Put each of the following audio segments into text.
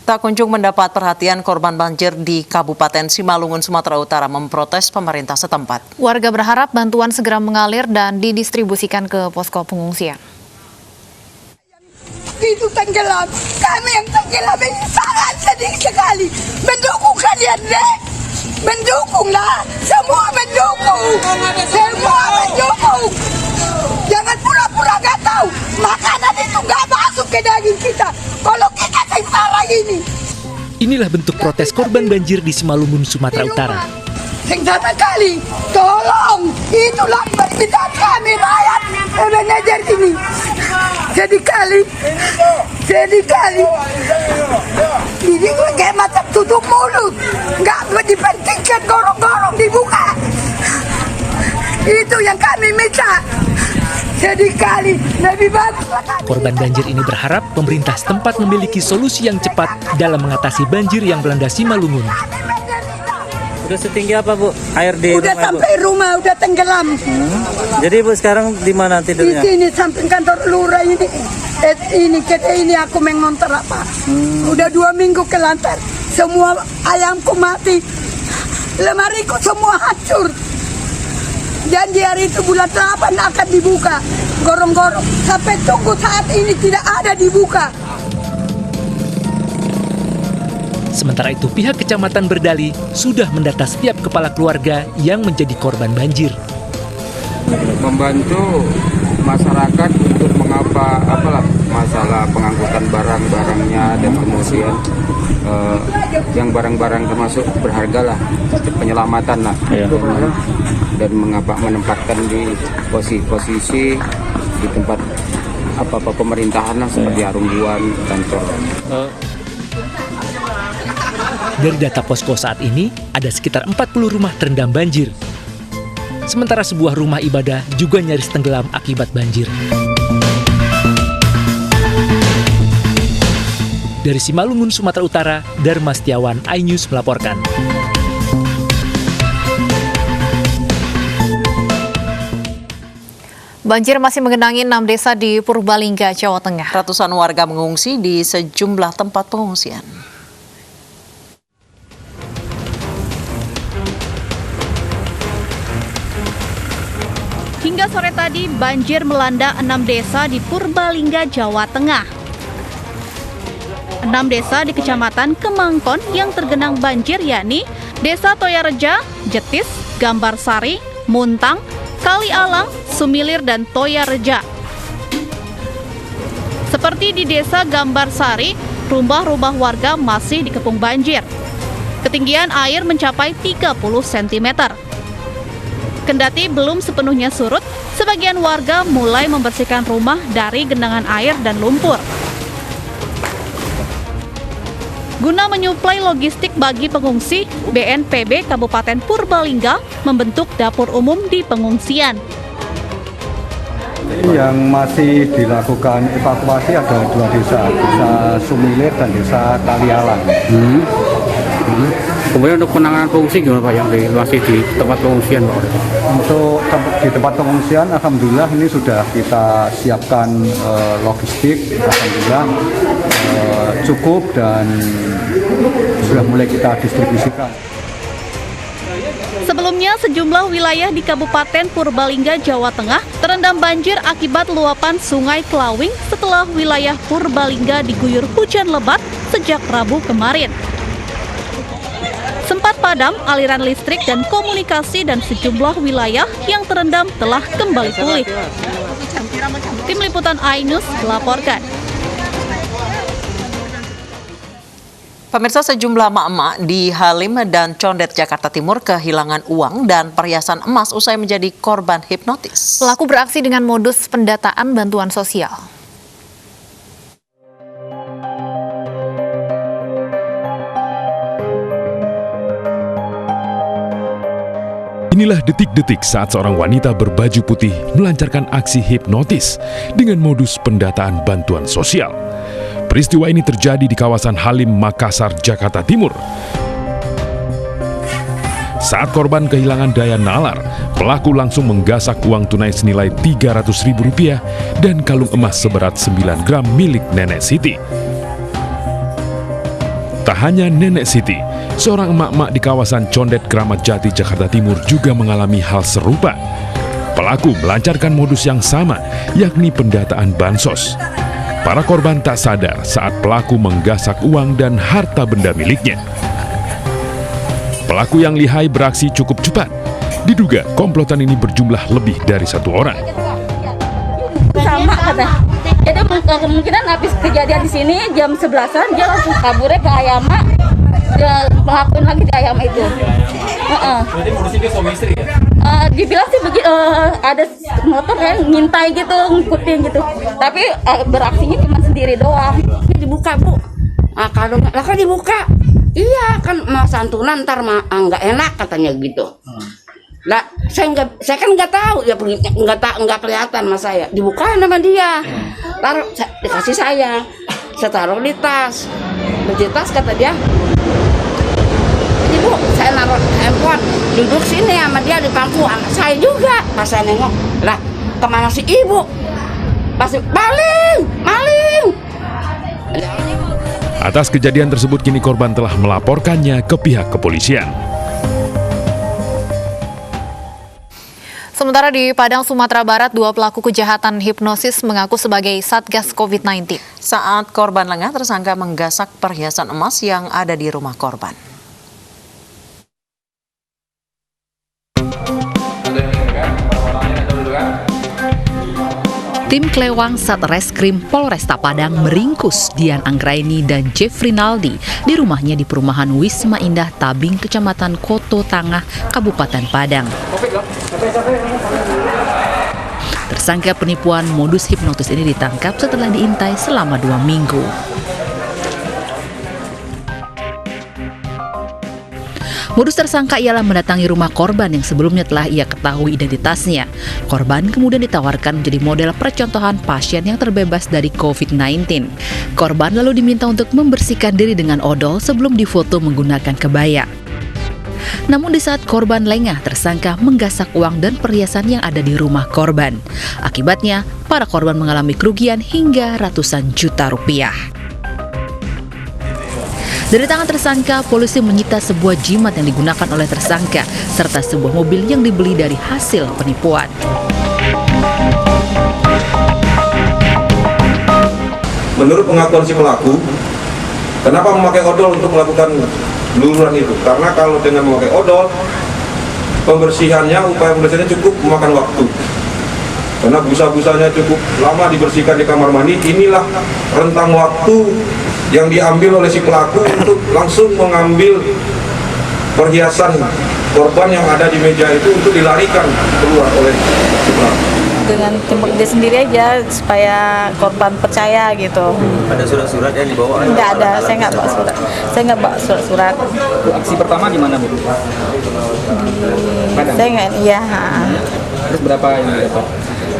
Tak kunjung mendapat perhatian, korban banjir di Kabupaten Simalungun, Sumatera Utara memprotes pemerintah setempat. Warga berharap bantuan segera mengalir dan didistribusikan ke posko pengungsian. Itu tenggelam, kami yang tenggelam ini sangat sedih sekali. Mendukung kalian, deh. Mendukunglah, semua mendukung. Semua mendukung. Jangan pura-pura nggak tahu. Makanan itu nggak masuk ke daging kita. Kalau kita sengsara ini. Inilah bentuk protes korban banjir di Simalungun, Sumatera Utara. Sengsara kali, tolong. Itulah permintaan kami rakyat Indonesia ini. Jadi kali. Ini kayak macam tutup mulut. Nggak dipentingkan, gorong-gorong dibuka. Itu yang kami minta. Jadi kali lebih bagus. Korban banjir ini berharap pemerintah setempat memiliki solusi yang cepat dalam mengatasi banjir yang melanda Simalungun. Udah setinggi apa, Bu? Air di udah rumah, sampai Bu? Rumah, udah tenggelam. Jadi, Bu, sekarang di mana tidurnya? Di sini samping kantor lurah ini. Ini aku mengontor apa? Udah 2 minggu ke lantar. Semua ayamku mati. Lemariku semua hancur. Janji hari itu bulan 8 akan dibuka. Gorong-gorong. Sampai tunggu saat ini tidak ada dibuka. Sementara itu pihak kecamatan berdalih sudah mendata setiap kepala keluarga yang menjadi korban banjir. Membantu masyarakat untuk masalah pengangkutan barang-barangnya dan kemudian yang barang-barang termasuk berharga lah, penyelamatan lah, dan menempatkan di posisi di tempat apa pemerintahan lah, seperti Arungguan, kantor. Dari data posko saat ini, ada sekitar 40 rumah terendam banjir. Sementara sebuah rumah ibadah juga nyaris tenggelam akibat banjir. Dari Simalungun, Sumatera Utara, Dharma Setiawan, iNews melaporkan. Banjir masih menggenangi 6 desa di Purbalingga, Jawa Tengah. Ratusan warga mengungsi di sejumlah tempat pengungsian. Hingga sore tadi, banjir melanda 6 desa di Purbalingga, Jawa Tengah. 6 desa di Kecamatan Kemangkon yang tergenang banjir yakni Desa Toyareja, Jetis, Gambarsari, Muntang, Kali Alang, Sumilir, dan Toyareja. Seperti di Desa Gambarsari, rumah-rumah warga masih dikepung banjir. Ketinggian air mencapai 30 cm. Kendati belum sepenuhnya surut, sebagian warga mulai membersihkan rumah dari genangan air dan lumpur. Guna menyuplai logistik bagi pengungsi, BNPB Kabupaten Purbalingga membentuk dapur umum di pengungsian. Yang masih dilakukan evakuasi ada 2 desa, Desa Sumilir dan Desa Kalialang. Kemudian untuk penanganan pengungsi gimana Pak yang masih di tempat pengungsian, Pak? Untuk di tempat pengungsian, alhamdulillah ini sudah kita siapkan logistik, alhamdulillah cukup dan sudah mulai kita distribusikan. Sebelumnya, sejumlah wilayah di Kabupaten Purbalingga, Jawa Tengah terendam banjir akibat luapan Sungai Kelawing setelah wilayah Purbalingga diguyur hujan lebat sejak Rabu kemarin. Sempat padam aliran listrik dan komunikasi, dan sejumlah wilayah yang terendam telah kembali pulih. Tim Liputan iNews melaporkan. Pemirsa, sejumlah emak-emak di Halim dan Condet, Jakarta Timur kehilangan uang dan perhiasan emas usai menjadi korban hipnotis. Pelaku beraksi dengan modus pendataan bantuan sosial. Inilah detik-detik saat seorang wanita berbaju putih melancarkan aksi hipnotis dengan modus pendataan bantuan sosial. Peristiwa ini terjadi di kawasan Halim, Makassar, Jakarta Timur. Saat korban kehilangan daya nalar, pelaku langsung menggasak uang tunai senilai Rp300.000 dan kalung emas seberat 9 gram milik Nenek Siti. Tak hanya Nenek Siti, seorang emak-emak di kawasan Condet, Kramat Jati, Jakarta Timur juga mengalami hal serupa. Pelaku melancarkan modus yang sama, yakni pendataan bansos. Para korban tak sadar saat pelaku menggasak uang dan harta benda miliknya. Pelaku yang lihai beraksi cukup cepat. Diduga komplotan ini berjumlah lebih dari 1 orang. Sama katanya. Jadi kemungkinan habis kejadian di sini jam 11-an dia langsung kaburnya ke Ayama. Dia ngelakuin lagi di Ayama itu. Berarti modusnya suami istri ya? Dibilang sih ada motor kan ngintai gitu, ngikutin gitu. Tapi beraksinya cuma sendiri doang. Ini dibuka, Bu. Kalau lah kan dibuka. Iya, kan mau santunan ntar nggak enak katanya gitu. Lah, saya kan nggak tahu ya, nggak kelihatan sama saya. Dibukain sama dia, taruh dikasih saya taruh di tas, kata dia. Ibu, saya naruh handphone, duduk sini sama dia di bangku, anak saya juga. Pas saya nengok, lah kemana si ibu? Pasti maling. Atas kejadian tersebut kini korban telah melaporkannya ke pihak kepolisian. Sementara di Padang, Sumatera Barat, 2 pelaku kejahatan hipnosis mengaku sebagai Satgas COVID-19. Saat korban lengah, tersangka menggasak perhiasan emas yang ada di rumah korban. Tim Klewang Satreskrim Polresta Padang meringkus Dian Anggraini dan Jeffrey Naldi di rumahnya di perumahan Wisma Indah Tabing, Kecamatan Koto Tangah, Kabupaten Padang. Tersangka penipuan modus hipnotis ini ditangkap setelah diintai selama 2 minggu. Modus tersangka ialah mendatangi rumah korban yang sebelumnya telah ia ketahui identitasnya. Korban kemudian ditawarkan menjadi model percontohan pasien yang terbebas dari COVID-19. Korban lalu diminta untuk membersihkan diri dengan odol sebelum difoto menggunakan kebaya. Namun di saat korban lengah, tersangka menggasak uang dan perhiasan yang ada di rumah korban. Akibatnya, para korban mengalami kerugian hingga ratusan juta rupiah. Dari tangan tersangka, polisi menyita sebuah jimat yang digunakan oleh tersangka, serta sebuah mobil yang dibeli dari hasil penipuan. Menurut pengakuan si pelaku, kenapa memakai odol untuk melakukan luluran itu? Karena kalau dengan memakai odol, upaya pembersihannya cukup memakan waktu. Karena busa-busanya cukup lama dibersihkan di kamar mandi, inilah rentang waktu yang diambil oleh si pelaku untuk langsung mengambil perhiasan korban yang ada di meja itu untuk dilarikan keluar oleh si pelaku. Dengan jemput dia sendiri aja supaya korban percaya gitu. Ada surat-surat yang dibawa? Nggak ada, saya nggak bawa surat. Saya nggak bawa surat-surat. Aksi pertama di mana, Bu? Saya nggak, iya. Terus berapa yang didapat?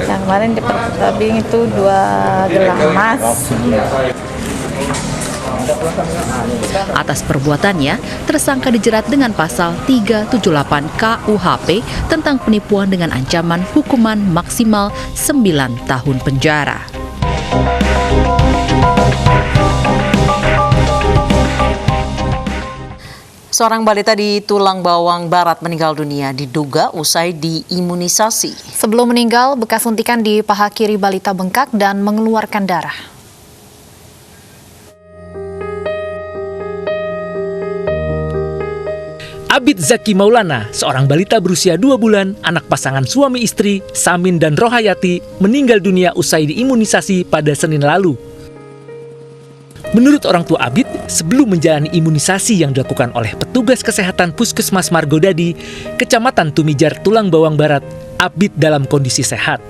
Yang kemarin di Tabing itu 2 gelang emas. Atas perbuatannya, tersangka dijerat dengan pasal 378 KUHP tentang penipuan dengan ancaman hukuman maksimal 9 tahun penjara. Seorang balita di Tulang Bawang Barat meninggal dunia diduga usai diimunisasi. Sebelum meninggal, bekas suntikan di paha kiri balita bengkak dan mengeluarkan darah. Abid Zaki Maulana, seorang balita berusia 2 bulan, anak pasangan suami istri, Samin dan Rohayati, meninggal dunia usai diimunisasi pada Senin lalu. Menurut orang tua Abid, sebelum menjalani imunisasi yang dilakukan oleh petugas kesehatan Puskesmas Margodadi, Kecamatan Tumijar, Tulang Bawang Barat, Abid dalam kondisi sehat.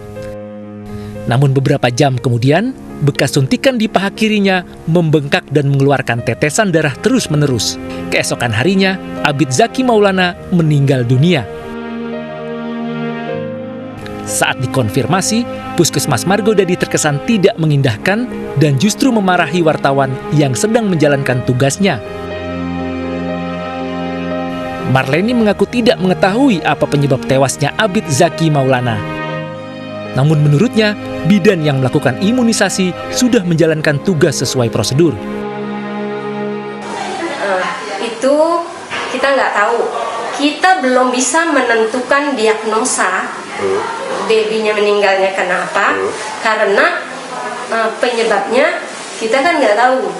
Namun beberapa jam kemudian, bekas suntikan di paha kirinya membengkak dan mengeluarkan tetesan darah terus-menerus. Keesokan harinya, Abid Zaki Maulana meninggal dunia. Saat dikonfirmasi, Puskesmas Margodadi terkesan tidak mengindahkan dan justru memarahi wartawan yang sedang menjalankan tugasnya. Marleni mengaku tidak mengetahui apa penyebab tewasnya Abid Zaki Maulana. Namun menurutnya, bidan yang melakukan imunisasi sudah menjalankan tugas sesuai prosedur. itu kita nggak tahu. Kita belum bisa menentukan diagnosa babynya meninggalnya kenapa, karena penyebabnya kita kan nggak tahu.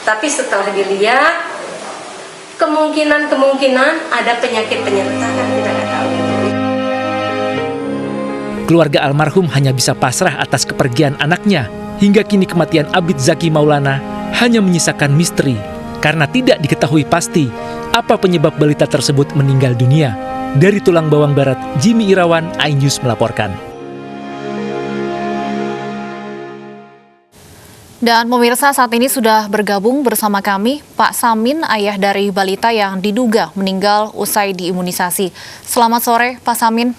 Tapi setelah dilihat, kemungkinan ada penyakit penyerta kan kita nggak tahu. Keluarga almarhum hanya bisa pasrah atas kepergian anaknya. Hingga kini kematian Abid Zaki Maulana hanya menyisakan misteri karena tidak diketahui pasti apa penyebab balita tersebut meninggal dunia. Dari Tulang Bawang Barat, Jimmy Irawan, iNews melaporkan. Dan pemirsa, saat ini sudah bergabung bersama kami Pak Samin, ayah dari balita yang diduga meninggal usai diimunisasi. Selamat sore Pak Samin.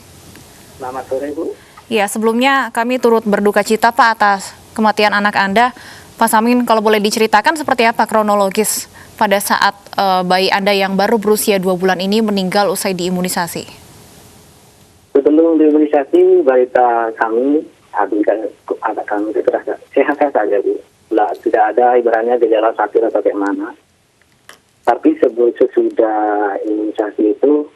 Selamat sore Bu. Ya, sebelumnya kami turut berduka cita Pak atas kematian anak Anda. Pak Samin, kalau boleh diceritakan seperti apa kronologis pada saat bayi Anda yang baru berusia 2 bulan ini meninggal usai diimunisasi? Sebelum diimunisasi, balita kami, anak kami itu sehat saja Bu. Tidak ada ibaratnya gejala sakit atau bagaimana. Tapi sesudah imunisasi itu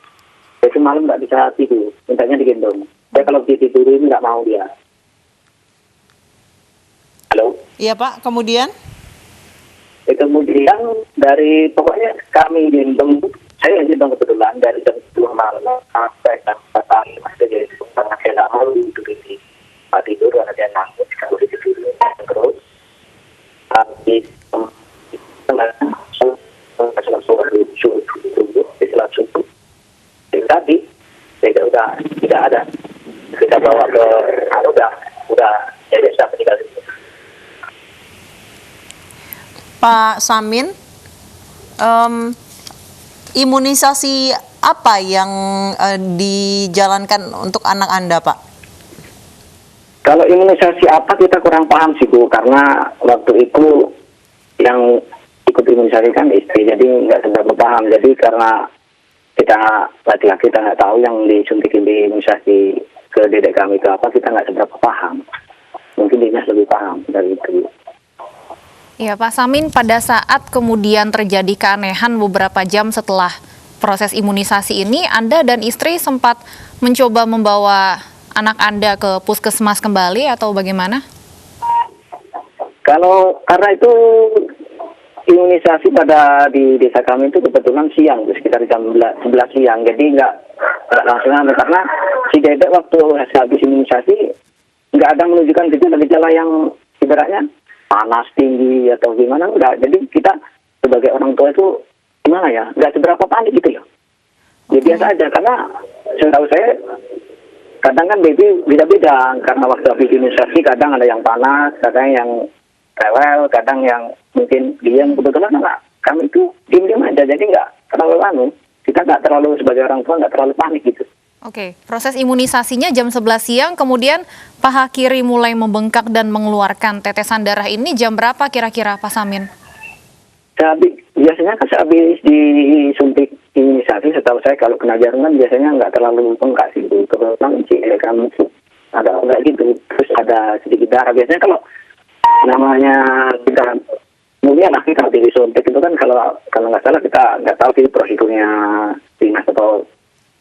malam nggak bisa tidur, mintanya digendong. Saya kalau ditidurin nggak mau dia. Halo? Iya Pak, kemudian? Kemudian dari pokoknya kami gendong, saya gendong kebetulan dari jam 10 malam sampai jam 4 pagi masih jadi karena saya nggak mau tidur di tempat tidur karena dia nangis kalau ditidurin terus. Tapi setelah subuh tadi udah tidak ada, kita bawa ke udah jadi sudah meninggal. Pak Samin, imunisasi apa yang dijalankan untuk anak Anda, Pak? Kalau imunisasi apa kita kurang paham sih Bu, karena waktu itu yang ikut imunisasi kan istri, jadi nggak seberapa paham. Jadi karena kita laki-laki kita nggak tahu yang disuntikin di imunisasi ke dedek kami itu apa, kita nggak seberapa paham. Mungkin Dinas lebih paham dari itu. Ya Pak Samin, pada saat kemudian terjadi keanehan beberapa jam setelah proses imunisasi ini, Anda dan istri sempat mencoba membawa anak Anda ke puskesmas kembali atau bagaimana? Karena itu imunisasi pada di desa kami itu kebetulan siang, sekitar jam 11 siang, jadi nggak langsung karena si dedek waktu habis imunisasi nggak ada menunjukkan gejala-gejala yang ibaratnya panas tinggi atau gimana, enggak. Jadi kita sebagai orang tua itu gimana ya, nggak seberapa panik gitu loh. Jadi biasa aja, karena setahu saya kadang kan baby beda-beda, karena waktu habis imunisasi kadang ada yang panas, kadang yang rewel, kadang yang mungkin diam. Kebetulan enggak, kami itu diam-diam aja, jadi nggak terlalu kita nggak terlalu sebagai orang tua nggak terlalu panik gitu. Oke, proses imunisasinya jam 11 siang, kemudian paha kiri mulai membengkak dan mengeluarkan tetesan darah ini jam berapa kira-kira Pak Samin? Biasanya kan sehabis disuntik imunisasi, setahu saya kalau kena jarum kan biasanya nggak terlalu bengkak sih. Kebetulan kami ada enggak gitu, terus ada sedikit darah. Biasanya kalau namanya kita mungkin kita disuntik itu kan kalau nggak salah kita nggak tahu sih prosedurnya dinas atau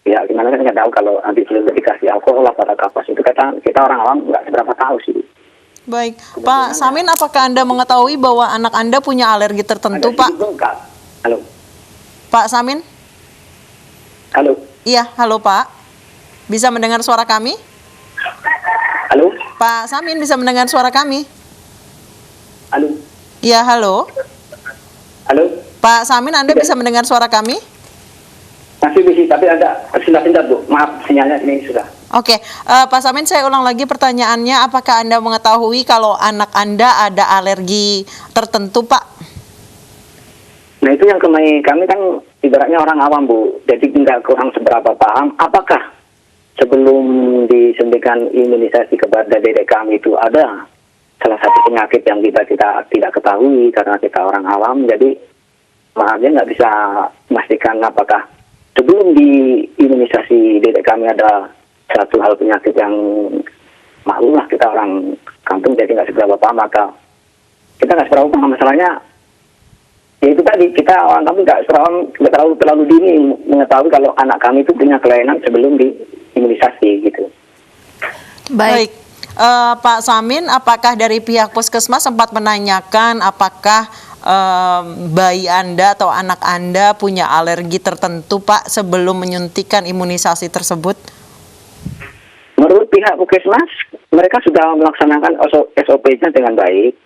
ya gimana kan nggak tahu, kalau habis dikasih alkohol pada kapas itu kita orang awam nggak seberapa tahu sih. Baik, Pak Samin, apakah Anda mengetahui bahwa anak Anda punya alergi tertentu, Pak? Halo. Pak Samin? Halo. Iya, halo Pak. Bisa mendengar suara kami? Halo. Pak Samin bisa mendengar suara kami? Halo. Iya, halo. Halo. Pak Samin, Anda bisa mendengar suara kami? Masih bisa, tapi ada sebentar Bu. Maaf, sinyalnya ini sudah. Oke, Pak Samin, saya ulang lagi pertanyaannya. Apakah Anda mengetahui kalau anak Anda ada alergi tertentu, Pak? Nah itu yang kami kan ibaratnya orang awam Bu. Jadi nggak kurang seberapa paham. Apakah sebelum disuntikan imunisasi kepada dedek kami itu ada salah satu penyakit yang kita tidak ketahui karena kita orang awam. Jadi maafnya nggak bisa memastikan apakah sebelum di imunisasi dedek kami ada satu hal penyakit yang maklum lah kita orang kampung, jadi nggak seberapa paham, maka kita nggak seberapa paham. Masalahnya Ya itu tadi, kita orang kami nggak terlalu dini mengetahui kalau anak kami itu punya kelainan sebelum diimunisasi gitu. Baik. Pak Samin, apakah dari pihak puskesmas sempat menanyakan apakah bayi Anda atau anak Anda punya alergi tertentu, Pak, sebelum menyuntikan imunisasi tersebut? Menurut pihak puskesmas, mereka sudah melaksanakan SOP-nya dengan baik.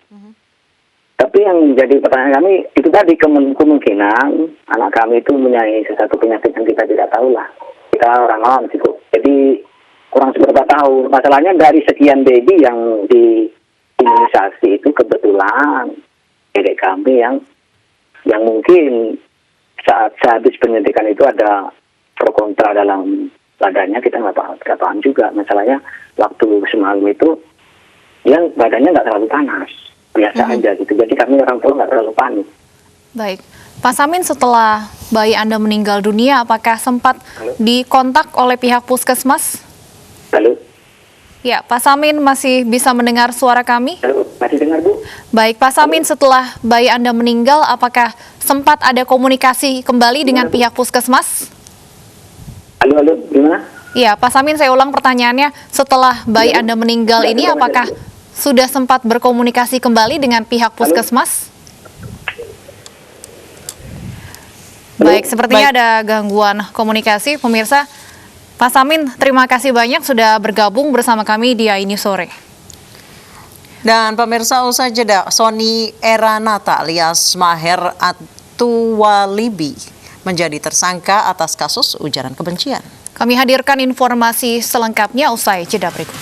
Tapi yang menjadi pertanyaan kami, itu tadi kemungkinan anak kami itu mempunyai sesuatu penyakit yang kita tidak tahu lah. Kita orang awam cukup. Jadi kurang seberapa tahu. Masalahnya dari sekian baby yang diimunisasi itu kebetulan dedek kami yang mungkin saat sehabis penyuntikan itu ada pro kontra dalam badannya, kita nggak paham juga. Masalahnya waktu semalam itu dia badannya nggak terlalu panas, biasa aja gitu. Jadi kami orang tua nggak terlalu panik. Baik, Pak Samin, setelah bayi Anda meninggal dunia, apakah sempat dikontak oleh pihak puskesmas? Halo? Ya, Pak Samin masih bisa mendengar suara kami? Halo, masih dengar, Bu? Baik, Pak Samin, setelah bayi Anda meninggal, apakah sempat ada komunikasi kembali dengan pihak puskesmas? Halo, gimana? Iya, Pak Samin, saya ulang pertanyaannya. Setelah bayi Anda meninggal ini, apakah sudah sempat berkomunikasi kembali dengan pihak puskesmas? Baik, sepertinya ada gangguan komunikasi, pemirsa. Pak Samin, terima kasih banyak sudah bergabung bersama kami di Ini Sore. Dan pemirsa, usai jeda, Sony Eranata alias Maher Atuwalibi menjadi tersangka atas kasus ujaran kebencian. Kami hadirkan informasi selengkapnya usai jeda berikut.